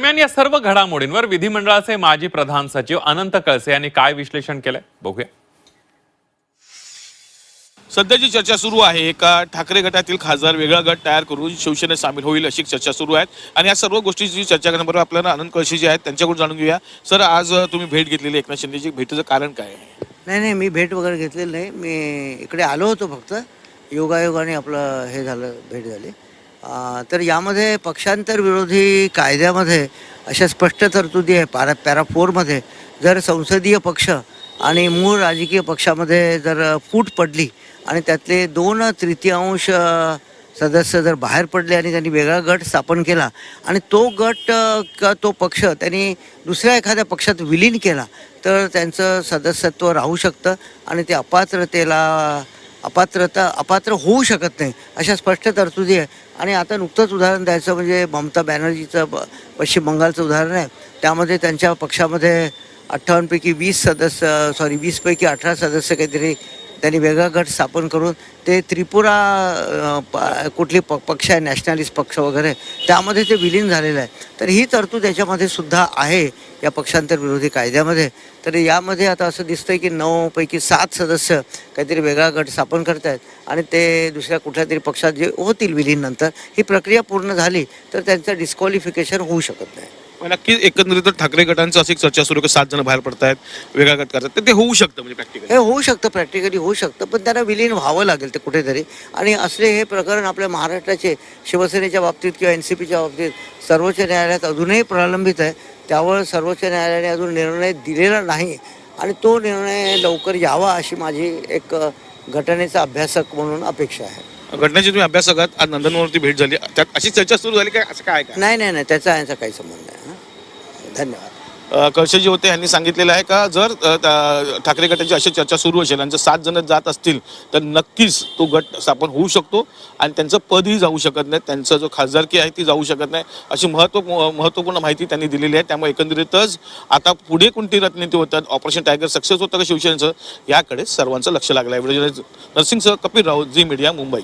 दरम्यान या सर्व घडामोडींवर विधिमंडळाचे माजी प्रधान सचिव अनंत कळसे यांनी काय विश्लेषण केलंय बघूया. सध्याची चर्चा सुरू आहे. एका ठाकरे गटातील खासदार वेगळा गट तयार करून शिवसेनेत सामील होईल अशी चर्चा सुरू आहे. आणि या सर्व गोष्टीची चर्चा करण्याबरोबर आपल्याला अनंत कळसे जे आहेत त्यांच्याकडून जाणून घेऊया. सर, आज तुम्ही भेट घेतलेली एकनाथ शिंदेची, भेटीचं कारण काय आहे? नाही, मी भेट वगैरे घेतलेली नाही. मी इकडे आलो होतो, फक्त योगायोगाने आपलं हे झालं, भेट झाली. तर यामध्ये पक्षांतर विरोधी कायद्यामध्ये अशा स्पष्ट तरतुदी आहे. पॅरा 4मध्ये जर संसदीय पक्ष आणि मूळ राजकीय पक्षामध्ये जर फूट पडली आणि त्यातले 2/3 सदस्य जर बाहेर पडले आणि त्यांनी वेगळा गट स्थापन केला आणि तो गट तो पक्ष त्यांनी दुसऱ्या एखाद्या पक्षात विलीन केला तर त्यांचं सदस्यत्व राहू शकतं आणि ते अपात्र होऊ शकत नाही, अशा स्पष्ट तरतुदी आहे. आणि आता नुकतंच उदाहरण द्यायचं म्हणजे ममता बॅनर्जीचं पश्चिम बंगालचं उदाहरण आहे. त्यामध्ये त्यांच्या पक्षामध्ये 58 पैकी 20 पैकी 18 सदस्य काहीतरी त्यांनी वेगळा गट स्थापन करून ते त्रिपुरा कुठली पक्ष आहे, नॅशनलिस्ट पक्ष वगैरे, त्यामध्ये ते विलीन झालेलं आहे. तर ही तरतूद याच्यामध्ये सुद्धा आहे या पक्षांतर विरोधी कायद्यामध्ये. तर यामध्ये आता असं दिसतंय की 9 पैकी 7 सदस्य काहीतरी वेगळा गट स्थापन करत आहेत आणि ते दुसऱ्या कुठल्या तरी पक्षात जे होतील विलीन नंतर, ही प्रक्रिया पूर्ण झाली तर त्यांचं डिस्क्वालिफिकेशन होऊ शकत नाही. नक्की एकंदरीत ठाकरे गटांचं अशी चर्चा सुरू आहे की 7 जण बाहेर पडतायत, वेगळा गट करतात, तर ते होऊ शकतं म्हणजे प्रॅक्टिकली? हे होऊ शकतं, प्रॅक्टिकली होऊ शकतं, पण त्यांना विलीन व्हावं लागेल ते कुठेतरी. आणि असले हे प्रकरण आपल्या महाराष्ट्राचे शिवसेनेच्या बाबतीत किंवा NCPच्या बाबतीत सर्वोच्च न्यायालयात अजूनही प्रलंबित आहे. त्यावर सर्वोच्च न्यायालयाने अजून निर्णय दिलेला नाही आणि तो निर्णय लवकर यावा अशी माझी एक घटनेचा अभ्यासक म्हणून अपेक्षा आहे. घटनेची तुम्ही अभ्यास आहात, आज नंदनवरती भेट झाली, त्यात अशी चर्चा सुरू झाली काय, असं काय? नाही, त्याचा यांचा काही संबंध नाही. धन्यवाद. कळसे जे होते यांनी सांगितलेलं आहे का जर ठाकरे गटाची अशी चर्चा सुरू असेल आणि जर 7 जण जात असतील तर नक्कीच तो गट स्थापन होऊ शकतो आणि त्यांचं पदही जाऊ शकत नाही, त्यांचा जो खासदारकी आहे ती जाऊ शकत नाही, अशी महत्त्वपूर्ण माहिती त्यांनी दिलेली आहे. त्यामुळे एकंदरीतच आता पुढे कोणती रणनीती होतात, ऑपरेशन टायगर सक्सेस होतं का शिवसेनेचं, याकडे सर्वांचं लक्ष लागलं आहे. नरसिंग सह कपिल राव, झी मीडिया, मुंबई.